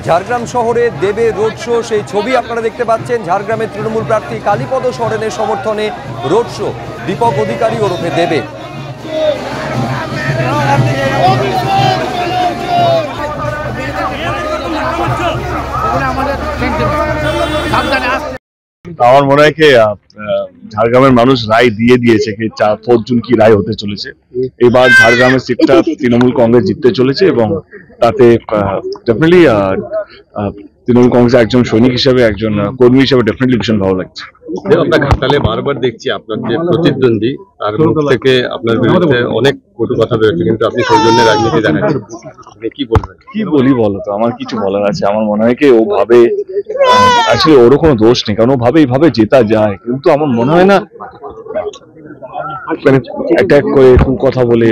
ঝাড়গ্রাম শহরে দেবে road show, সেই ছবি আপনারা দেখতে পাচ্ছেন। ঝাড়গ্রামের তৃণমূল প্রার্থী কালীপদ সরেনের সমর্থনে রোড শো, দীপক অধিকারী ওরফে দেবে। আমার মনে হয় কি ঝাড়গ্রামের মানুষ রায় দিয়ে দিয়েছে কি 4 জুন কি রায় হতে চলেছে। এবার ঝাড়গ্রামের সিটটা তৃণমূল কংগ্রেস জিততে চলেছে এবং তাতে ডেফিনেটলি তৃণমূল কংগ্রেস একজন সৈনিক হিসেবে, একজন কর্মী হিসেবে ডেফিনেটলি ভীষণ ভালো লাগছে। আপনার ঘাটালে বারবার দেখছি আপনার যে প্রতিদ্বন্দ্বী তার মুখ থেকে আপনার বিরুদ্ধে অনেক কটু কথা বেরোচ্ছে, কিন্তু আপনি সৌজন্যের রাজনীতি দেখাচ্ছেন, আপনি কি বলবেন? কি বলি বলো তো, আমার কিছু বলার আছে? আমার মনে হয় কি ও ভাবে আসলে ওরও কোনো দোষ নেই, কারণ ও ভাবে এইভাবে জেতা যায়, কিন্তু আমার মনে হয় না মানে অ্যাটাক করে কথা বলে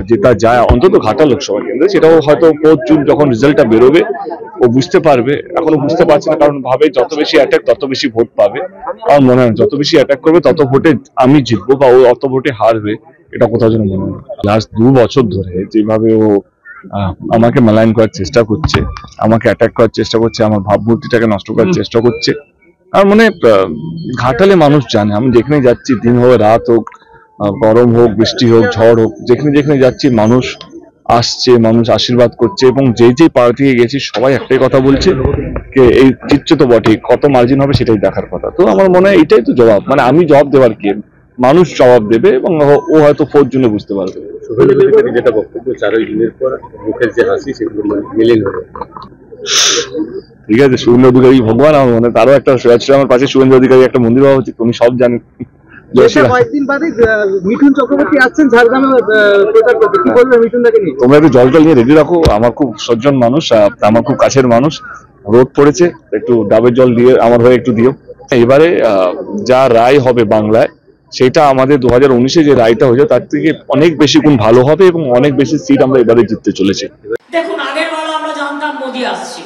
জেতা যায় অন্তত ঘাটা লোকসভা কেন্দ্রে। সেটাও হয়তো 4 জুন যখন রেজাল্টটা বেরোবে ও বুঝতে পারবে, এখনো বুঝতে পারছে না, কারণ ভাবে যত বেশি অ্যাটাক তত বেশি ভোট পাবে। আমার মনে হয় যত বেশি অ্যাটাক করবে তত ভোটে আমি জিতবো বা ও অত ভোটে হারবে, এটা কোথাও যেন মনে হয়। লাস্ট 2 বছর ধরে যেভাবে ও আমাকে মেলাইন করার চেষ্টা করছে, আমাকে অ্যাটাক করার চেষ্টা করছে, আমার ভাবমূর্তিটাকে নষ্ট করার চেষ্টা করছে। আর মানে ঘাটালে মানুষ জানে আমি যেখানে যাচ্ছি, দিন হোক রাত হোক, গরম হোক বৃষ্টি হোক ঝড় হোক, যেখানে যেখানে যাচ্ছি মানুষ আসছে, মানুষ আশীর্বাদ করছে, এবং যে যে পার্টিতে গেছি সবাই একটাই কথা বলছে যে এই জিতছে তো বটে, কত মার্জিন হবে সেটাই দেখার কথা। তো আমার মনে হয় এটাই তো জবাব, মানে আমি জবাব দেওয়ার কি, মানুষ জবাব দেবে এবং ও হয়তো 4 জুনে বুঝতে পারবে। যেটা বক্তব্য 4 জুনের পর মুখের যে হাসি সেগুলো মিলিয়ে নেবে। ঠিক আছে, শুভেন্দু অধিকারী ভগবান, আমার মনে তারও একটা আমার পাশে শুভেন্দু অধিকারী একটা মন্দির হওয়া উচিত, তুমি সব জানেন। কয়েকদিন বাদে মিঠুন চক্রবর্তী আসছেন ঝাড়গ্রামে প্রচার করতে, কি বলবেন মিঠুনদাকে নিয়ে? তোমরা একটু জল নিয়ে রেডি রাখো, আমার খুব সজ্জন মানুষ, আমার খুব কাছের মানুষ, রোদ পড়েছে, একটু ডাবের জল দিয়ে আমার হয়ে একটু দিও। এবারে যা রায় হবে বাংলায়, সেটা আমাদের 2019-এ যে রায়টা হয়েছে তার থেকে অনেক বেশি গুণ ভালো হবে এবং অনেক বেশি সিট আমরা এবারে জিততে চলেছি। দেখুন, আগের বার আমরা জানতাম মোদি আসছে,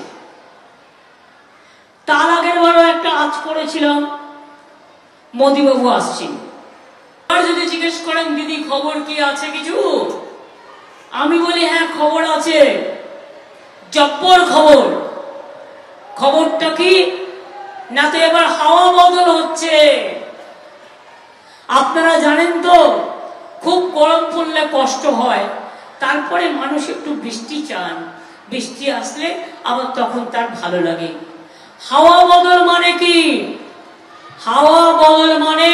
তার আগের বারও একটা আজ করেছিলাম মোদি বাবু আসছেন। আর যদি জিজ্ঞেস করেন দিদি খবর কি আছে কিছু, আমি বলি হ্যাঁ খবর আছে, জব্বর খবর। খবরটা কি না, তো এবার হাওয়া বদল হচ্ছে। আপনারা জানেন তো, খুব গরম পড়লে কষ্ট হয়, তারপরে মানুষ একটু বৃষ্টি চান, বৃষ্টি আসলে আবার তখন তার ভালো লাগে। হাওয়া বদল মানে কি? হাওয়া বদল মানে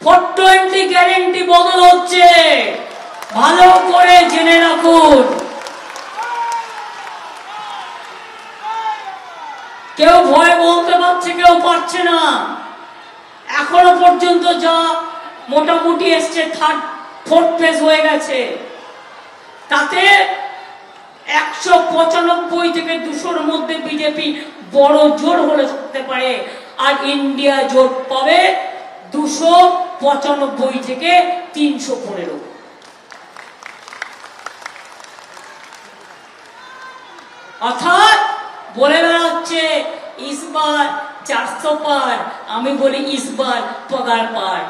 420 গ্যারেন্টি বদল হচ্ছে, ভালো করে জেনে রাখুন। কেউ ভয় বলতে পারছে, কেউ পারছে না। এখনো পর্যন্ত যা মোটামুটি এসছে 4th ফেজ হয়ে গেছে, তাতে 195 থেকে 200-র মধ্যে বিজেপি বড় জোর হলে থাকতে পারে, আর ইন্ডিয়া জোট পাবে 295 থেকে 315। অর্থাৎ বলে বেড়াচ্ছে ইসবার 400 পার, আমি বলি ইসবার পগার পার।